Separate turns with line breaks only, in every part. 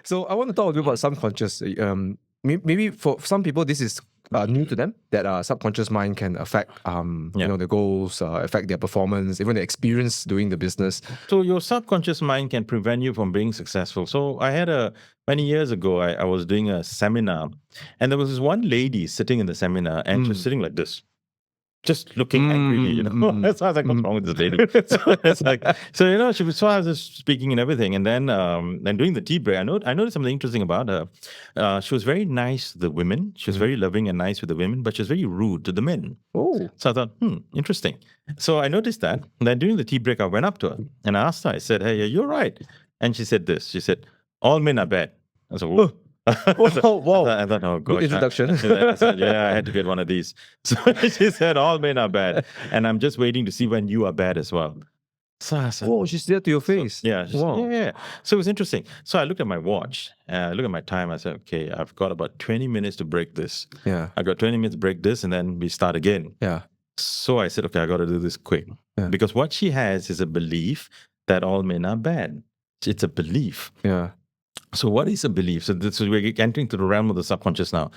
So I want to talk a bit about subconscious. Maybe for some people this is new to them, that subconscious mind can affect their goals, affect their performance, even their experience doing the business.
So your subconscious mind can prevent you from being successful. So I had many years ago, I was doing a seminar, and there was this one lady sitting in the seminar, and she was sitting like this, just looking angrily, So I was like, what's wrong with this lady? So it's like, I was just speaking and everything. And then during the tea break, I noticed something interesting about her. She was very nice to the women. She was very loving and nice with the women, but she was very rude to the men.
Oh.
So I thought, interesting. So I noticed that. And then during the tea break, I went up to her and I asked her, I said, hey, you're right. And she said this. She said, all men are bad. I said, whoa.
Wow.
I thought, oh, gosh.
Good introduction.
I said, yeah, I had to get one of these. So she said, all men are bad. And I'm just waiting to see when you are bad as well. So I said,
oh, she's there to your face.
Yeah.
Wow.
Yeah. So it was interesting. So I looked at my watch, I looked at my time. I said, okay, I've got about 20 minutes to break this.
Yeah.
I got 20 minutes to break this, and then we start again.
Yeah.
So I said, okay, I got to do this quick.
Yeah.
Because what she has is a belief that all men are bad. It's a belief.
Yeah.
So what is a belief? So we're entering to the realm of the subconscious now.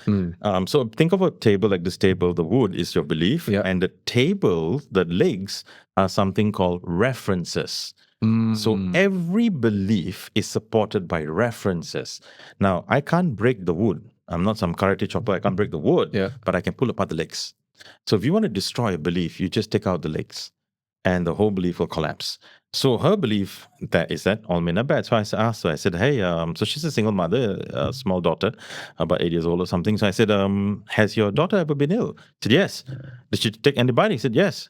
So think of a table like this table. The wood is your belief, and the table, the legs, are something called references. So every belief is supported by references. Now, I can't break the wood. I'm not some karate chopper. I can't break the wood, but I can pull apart the legs. So if you want to destroy a belief, you just take out the legs, and the whole belief will collapse. So her belief is that all men are bad. So I asked her, I said, hey, so she's a single mother, a small daughter, about 8 years old or something. So I said, has your daughter ever been ill? She said, yes. Did she take antibiotics? I said, yes.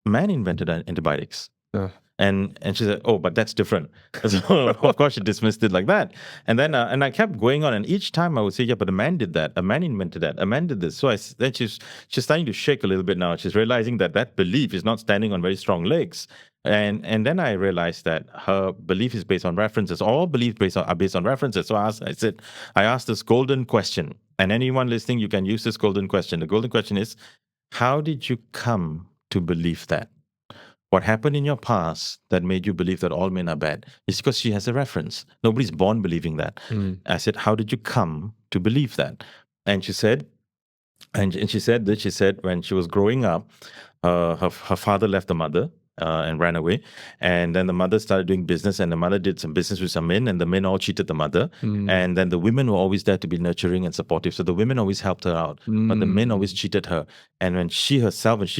Man invented antibiotics. And she said, oh, but that's different. So of course she dismissed it like that. And then and I kept going on. And each time I would say, yeah, but a man did that. A man invented that. A man did this. So then she's starting to shake a little bit now. She's realizing that belief is not standing on very strong legs. And then I realized that her belief is based on references. All beliefs are based on references. So I asked this golden question. And anyone listening, you can use this golden question. The golden question is, how did you come to believe that? What happened in your past that made you believe that all men are bad? It's because she has a reference. Nobody's born believing that. I said, how did you come to believe that? And she said, she said when she was growing up, her father left the mother and ran away. And then the mother started doing business, and the mother did some business with some men, and the men all cheated the mother. And then the women were always there to be nurturing and supportive. So the women always helped her out, but the men always cheated her. And when she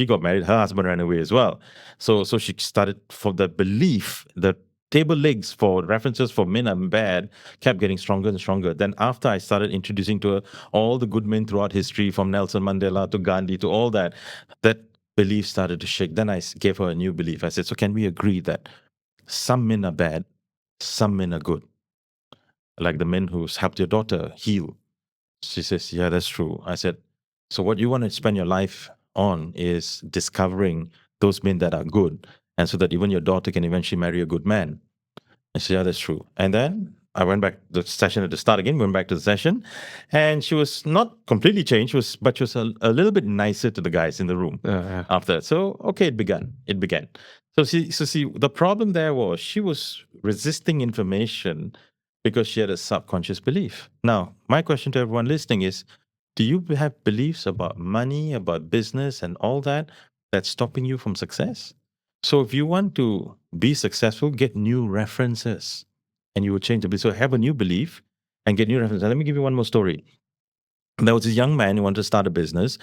got married, her husband ran away as well. So she started, for the belief that table legs for references for men are bad kept getting stronger and stronger. Then after I started introducing to her all the good men throughout history, from Nelson Mandela to Gandhi to all that belief started to shake. Then I gave her a new belief. I said, so can we agree that some men are bad, some men are good? Like the men who's helped your daughter heal. She says, yeah, that's true. I said, so what you want to spend your life on is discovering those men that are good, and so that even your daughter can eventually marry a good man. I said, yeah, that's true. And then I went back to the session at the start again, went back to the session, and she was not completely changed, but she was a little bit nicer to the guys in the room after that. So, okay, it began. So see, the problem there was she was resisting information because she had a subconscious belief. Now, my question to everyone listening is, do you have beliefs about money, about business and all that that's stopping you from success? So if you want to be successful, get new references. And you will change the belief. So have a new belief and get new references. Let me give you one more story. There was this young man who wanted to start a business.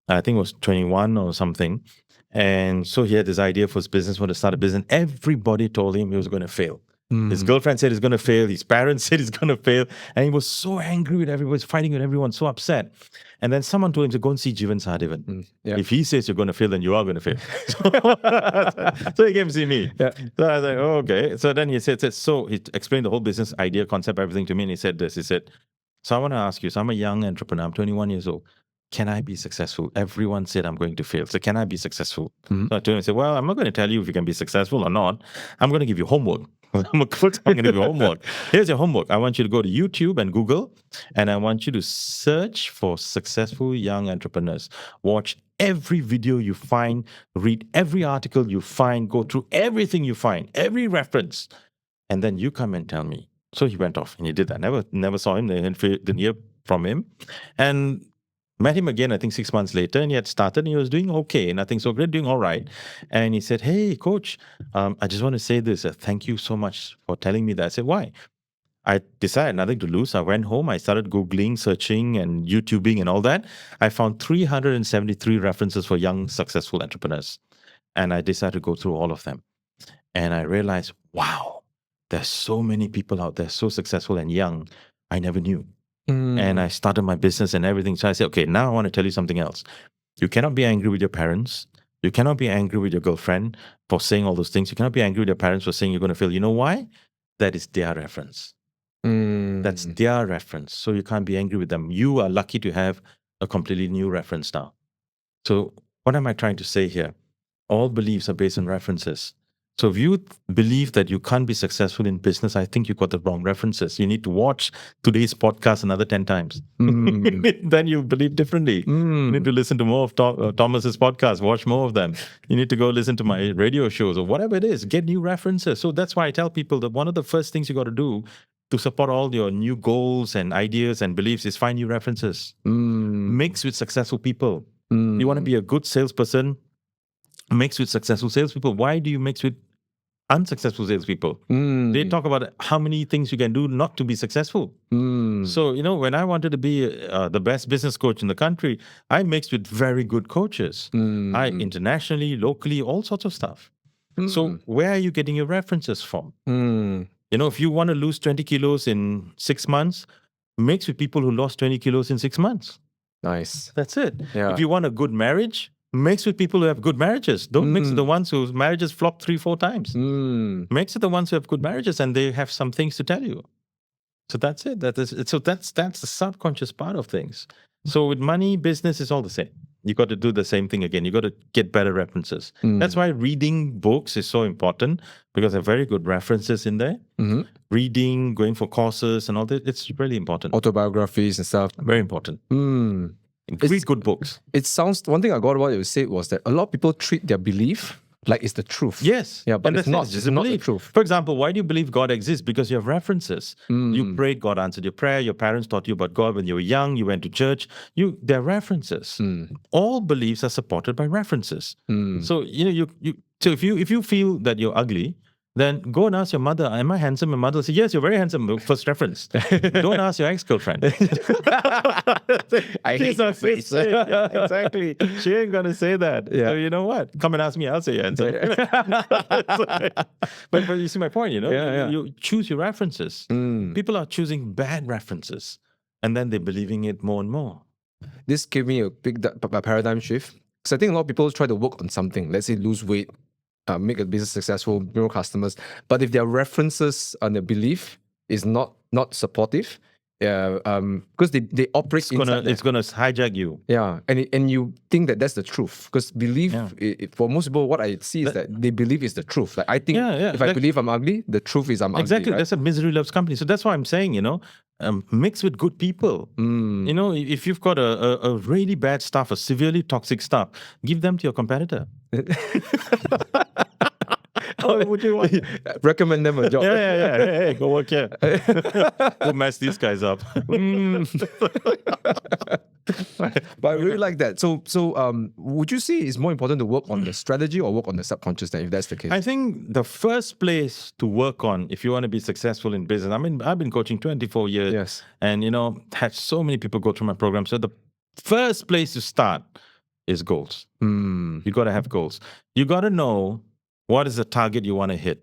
I think it was 21 or something. And so he had this idea for his business, wanted to start a business. Everybody told him he was going to fail. His girlfriend said he's going to fail. His parents said he's going to fail. And he was so angry with everyone, was fighting with everyone, so upset. And then someone told him to go and see Jeevan Sahadevan. If he says you're going to fail, then you are going to fail. So he came to see me. So I was like, oh, okay. So then he said, so he explained the whole business idea, concept, everything to me. And he said this, so I want to ask you, so I'm a young entrepreneur. I'm 21 years old. Can I be successful? Everyone said I'm going to fail. So can I be successful? So I told him, I said, well, I'm not going to tell you if you can be successful or not. I'm going to give you homework. I'm going to give you homework. Here's your homework. I want you to go to YouTube and Google, and I want you to search for successful young entrepreneurs. Watch every video you find, read every article you find, go through everything you find, every reference. And then you come and tell me So he went off and he did that. Never saw him, didn't hear from him. And met him again, I think 6 months later, and he had started and he was doing okay, nothing so great, doing all right. And he said, "Hey, coach, I just want to say this. Thank you so much for telling me that." I said, "Why?" I decided nothing to lose. I went home, I started Googling, searching, and YouTubing and all that. I found 373 references for young, successful entrepreneurs. And I decided to go through all of them. And I realized, wow, there's so many people out there, so successful and young, I never knew. And I started my business and everything. So I said, okay, now I want to tell you something else. You cannot be angry with your parents. You cannot be angry with your girlfriend for saying all those things. You cannot be angry with your parents for saying you're going to fail. You know why? That is their reference. That's their reference. So you can't be angry with them. You are lucky to have a completely new reference now. So what am I trying to say here? All beliefs are based on references. So if you believe that you can't be successful in business, I think you got the wrong references. You need to watch today's podcast another 10 times. Then you believe differently. You need to listen to more of Thomas's podcasts, watch more of them. You need to go listen to my radio shows or whatever it is, get new references. So that's why I tell people that one of the first things you got to do to support all your new goals and ideas and beliefs is find new references. Mix with successful people. You want to be a good salesperson, mix with successful salespeople. Why do you mix with unsuccessful salespeople? They talk about how many things you can do not to be successful. So, when I wanted to be the best business coach in the country, I mixed with very good coaches. I internationally, locally, all sorts of stuff. So where are you getting your references from? If you want to lose 20 kilos in 6 months, mix with people who lost 20 kilos in 6 months.
Nice.
That's it.
Yeah.
If you want a good marriage, mix with people who have good marriages. Don't mix with the ones whose marriages flop 3-4 times. Mix with the ones who have good marriages and they have some things to tell you. So that's it. That's the subconscious part of things. So with money, business is all the same. You got to do the same thing again. You got to get better references. That's why reading books is so important, because there are very good references in there. Reading, going for courses and all that, it's really important.
Autobiographies and stuff.
Very important. Read good books.
It sounds, one thing I got what you said was that a lot of people treat their belief like it's the truth.
Yes.
Yeah, but
and
it's not the truth.
For example, why do you believe God exists? Because you have references. You prayed, God answered your prayer. Your parents taught you about God when you were young. You went to church. There are references. All beliefs are supported by references. So so if you feel that you're ugly, then go and ask your mother, "Am I handsome?" My mother will say, "Yes, you're very handsome." First reference. Don't ask your ex-girlfriend.
I hate your face.
Exactly. She ain't going to say that. Yeah. So you know what? Come and ask me, I'll say you're handsome. But you see my point, You choose your references. People are choosing bad references, and then they're believing it more and more.
This gave me a big paradigm shift. Because I think a lot of people try to work on something, let's say lose weight, make a business successful, grow customers. But if their references and their belief is not supportive, because they operate
it's gonna hijack you.
Yeah, and you think that that's the truth, because belief, for most people, what I see is that they believe is the truth. Like I think if I believe I'm ugly, the truth is I'm
exactly
ugly. Right?
That's a misery loves company. So that's why I'm saying, mix with good people. If you've got a really bad staff, a severely toxic staff, give them to your competitor. How would you want?
Recommend them a job.
Yeah. Hey, go work here. Go mess these guys up.
But I really like that. So, would you say it's more important to work on the strategy or work on the subconscious then, if that's the case?
I think the first place to work on, if you want to be successful in business, I mean, I've been coaching 24 years.
Yes.
And, had so many people go through my program. So the first place to start is goals. You got to have goals. You got to know what is the target you want to hit.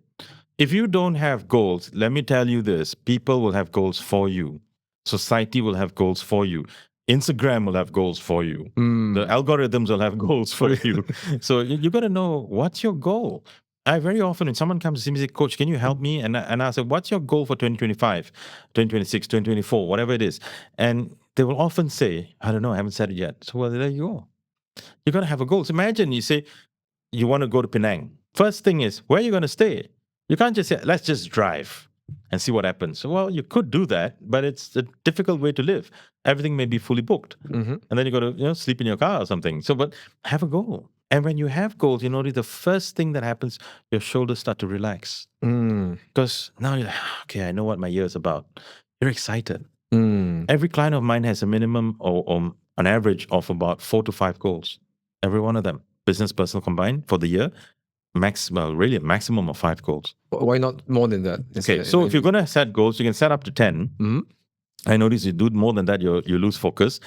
If you don't have goals, let me tell you this, people will have goals for you. Society will have goals for you. Instagram will have goals for you. The algorithms will have goals for you. So you got to know what's your goal. I very often, when someone comes to see me and say, "Coach, can you help me?" And I say, "What's your goal for 2025, 2026, 2024, whatever it is?" And they will often say, "I don't know, I haven't said it yet." So well, there you go. You got to have a goal. So imagine you say, you want to go to Penang. First thing is, where are you going to stay? You can't just say, "Let's just drive and see what happens." Well, you could do that, but it's a difficult way to live. Everything may be fully booked. And then you got to sleep in your car or something. So, but have a goal. And when you have goals, you notice the first thing that happens, your shoulders start to relax. Because now you're like, okay, I know what my year is about. You're excited. Every client of mine has a minimum or an average of about 4 to 5 goals. Every one of them, business, personal combined for the year, really a maximum of 5 goals.
Why not more than that?
Okay, so if you're going to set goals, you can set up to 10. I notice you do more than that, you lose focus.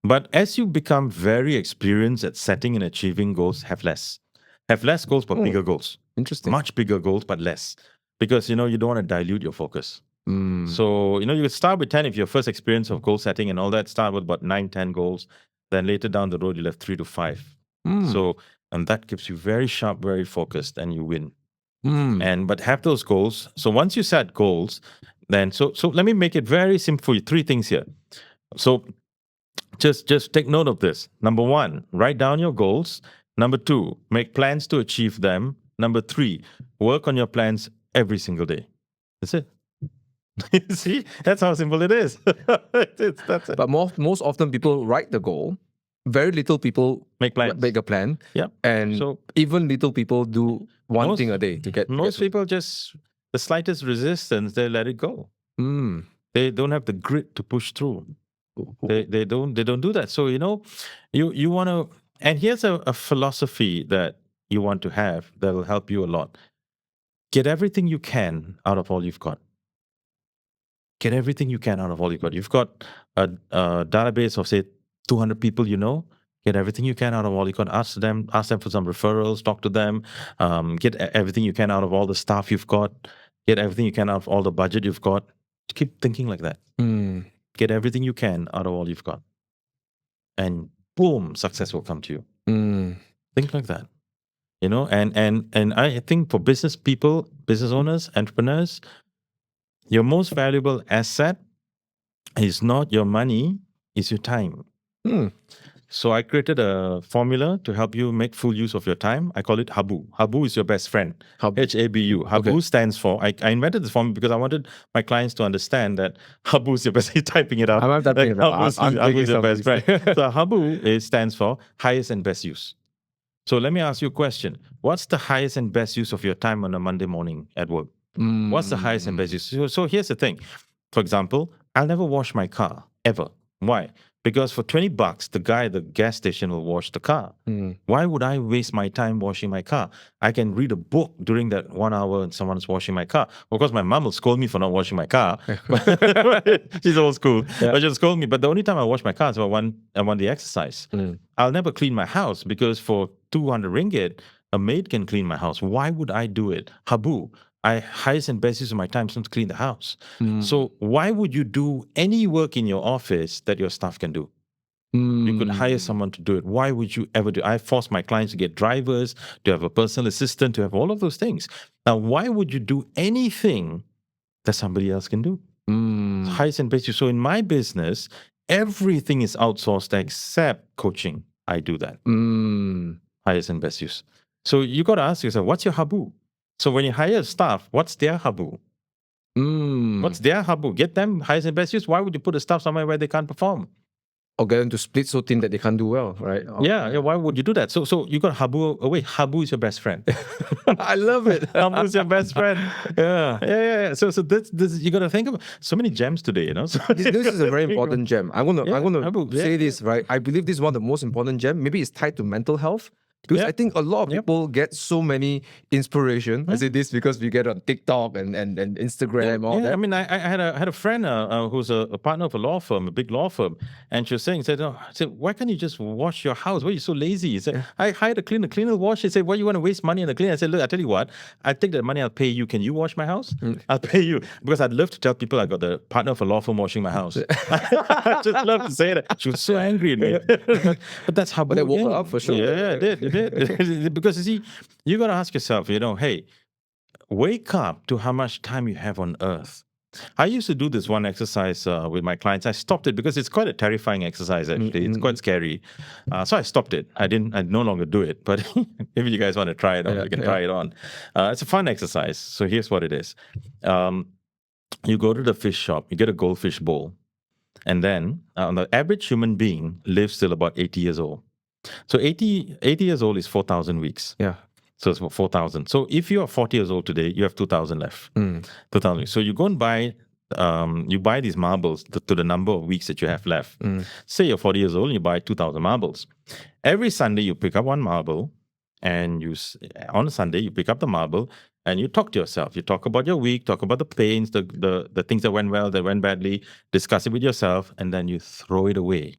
But as you become very experienced at setting and achieving goals, have less. Have less goals, but bigger goals.
Interesting.
Much bigger goals, but less. Because, you don't want to dilute your focus. So, you could start with 10 if your first experience of goal setting and all that, start with about 9, 10 goals. Then later down the road, you'll have 3 to 5. So, and that keeps you very sharp, very focused, and you win. But have those goals. So once you set goals, then, so let me make it very simple for you. 3 things here. So just take note of this. Number 1, write down your goals. Number 2, make plans to achieve them. Number 3, work on your plans every single day. That's it. See, that's how simple it is. That's it.
But most often people write the goal. Very little people
make plans.
Make a plan.
Yeah.
And
so
even little people do one thing a day to get.
Most people just, the slightest resistance, they let it go. They don't have the grit to push through. They don't do that. So you want to, and here's a philosophy that you want to have that will help you a lot. Get everything you can out of all you've got. Get everything you can out of all you've got. You've got a database of say 200 people Get everything you can out of all you got. Ask them for some referrals, talk to them. Get everything you can out of all the staff you've got. Get everything you can out of all the budget you've got. Keep thinking like that. Get everything you can out of all you've got. And boom, success will come to you. Think like that. And I think for business people, business owners, entrepreneurs, your most valuable asset is not your money, it's your time. So I created a formula to help you make full use of your time. I call it Haboo. Haboo is your best friend. Habu. Haboo stands for, I invented this formula because I wanted my clients to understand that Haboo is your best, he's typing it up.
I'm typing it up.
Haboo is your best friend. So Haboo stands for highest and best use. So let me ask you a question. What's the highest and best use of your time on a Monday morning at work? What's the highest and best use? So here's the thing. For example, I'll never wash my car, ever. Why? Because for $20, the guy at the gas station will wash the car. Why would I waste my time washing my car? I can read a book during that 1 hour and someone's washing my car. Of course, my mom will scold me for not washing my car. She's old school. But she'll scold me. But the only time I wash my car is when I want the exercise. I'll never clean my house because for 200 ringgit, a maid can clean my house. Why would I do it? Haboo. Highest and best use of my time is to clean the house. So why would you do any work in your office that your staff can do? You could hire someone to do it. Why would you ever do it? I force my clients to get drivers, to have a personal assistant, to have all of those things. Now, why would you do anything that somebody else can do? Highest and best use. So in my business, everything is outsourced except coaching. I do that. Highest and best use. So you got to ask yourself, what's your Haboo? So when you hire staff, what's their Haboo? What's their Haboo? Get them highest and best use. Why would you put the staff somewhere where they can't perform?
Or get them to split so thin that they can't do well, right?
Yeah. Why would you do that? So you got Haboo away. Haboo is your best friend.
I love it.
Haboo is your best friend. Yeah. So this you got to think about so many gems today. So
this is a very important gem. I'm gonna say this, right. I believe this is one of the most important gems. Maybe it's tied to mental health. Because I think a lot of people get so many inspiration. I say this because we get on TikTok and Instagram, all that.
I mean, I had a friend who's a partner of a law firm, a big law firm, and she was saying, why can't you just wash your house? Why are you so lazy? He said, I hired a cleaner will wash. She said, why you want to waste money on the cleaner? I said, look, I tell you what, I take that money, I'll pay you. Can you wash my house? I'll pay you. Because I'd love to tell people I got the partner of a law firm washing my house. I just love to say that. She was so angry at me. But that's how.
But they woke her up for sure.
Yeah, it did. Because you see, you got to ask yourself, hey, wake up to how much time you have on earth. I used to do this one exercise with my clients. I stopped it because it's quite a terrifying exercise, actually. It's quite scary. So I stopped it. I no longer do it. But if you guys want to try it on, you can try it on. It's a fun exercise. So here's what it is. You go to the fish shop, you get a goldfish bowl. And then the average human being lives till about 80 years old. So 80 years old is 4,000 weeks.
Yeah.
So it's 4,000. So if you are 40 years old today, you have 2,000 left. 2,000. So you go and buy, you buy these marbles to the number of weeks that you have left. Say you're 40 years old and you buy 2,000 marbles. Every Sunday you pick up one marble, and on a Sunday you pick up the marble and you talk to yourself. You talk about your week, talk about the pains, the things that went well, that went badly, discuss it with yourself, and then you throw it away.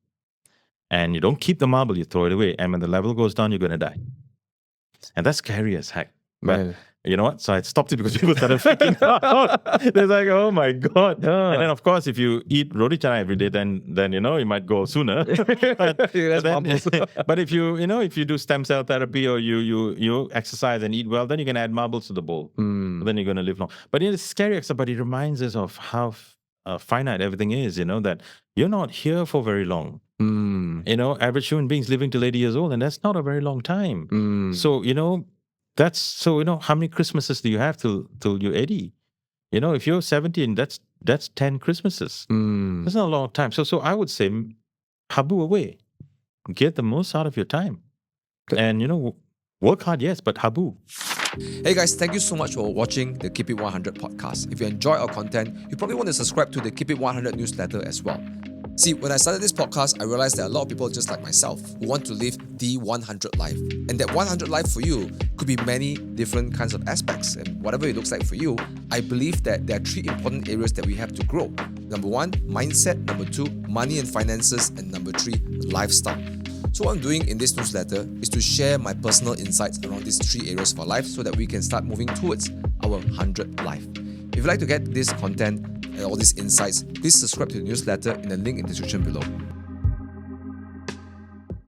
And you don't keep the marble, you throw it away. And when the level goes down, you're going to die. And that's scary as heck. But you know what? So I stopped it because people started freaking out. They're like, oh my God. Yeah. And then, of course, if you eat roti chana every day, then you might go sooner. but if you do stem cell therapy or you exercise and eat well, then you can add marbles to the bowl. Then you're going to live long. But it's scary, but it reminds us of how finite everything is, that you're not here for very long. Average human beings living till 80 years old, and that's not a very long time. So, how many Christmases do you have till you're 80? If you're 70, that's 10 Christmases. That's not a long time. So I would say, Haboo away. Get the most out of your time. And, work hard, yes, but Haboo.
Hey guys, thank you so much for watching the Keep It 100 podcast. If you enjoy our content, you probably want to subscribe to the Keep It 100 newsletter as well. See, when I started this podcast, I realized that a lot of people just like myself who want to live the 100 life. And that 100 life for you could be many different kinds of aspects. And whatever it looks like for you, I believe that there are 3 important areas that we have to grow. Number 1, mindset. Number 2, money and finances. And number 3, lifestyle. So what I'm doing in this newsletter is to share my personal insights around these 3 areas of our life so that we can start moving towards our 100th life. If you'd like to get this content and all these insights, please subscribe to the newsletter in the link in the description below.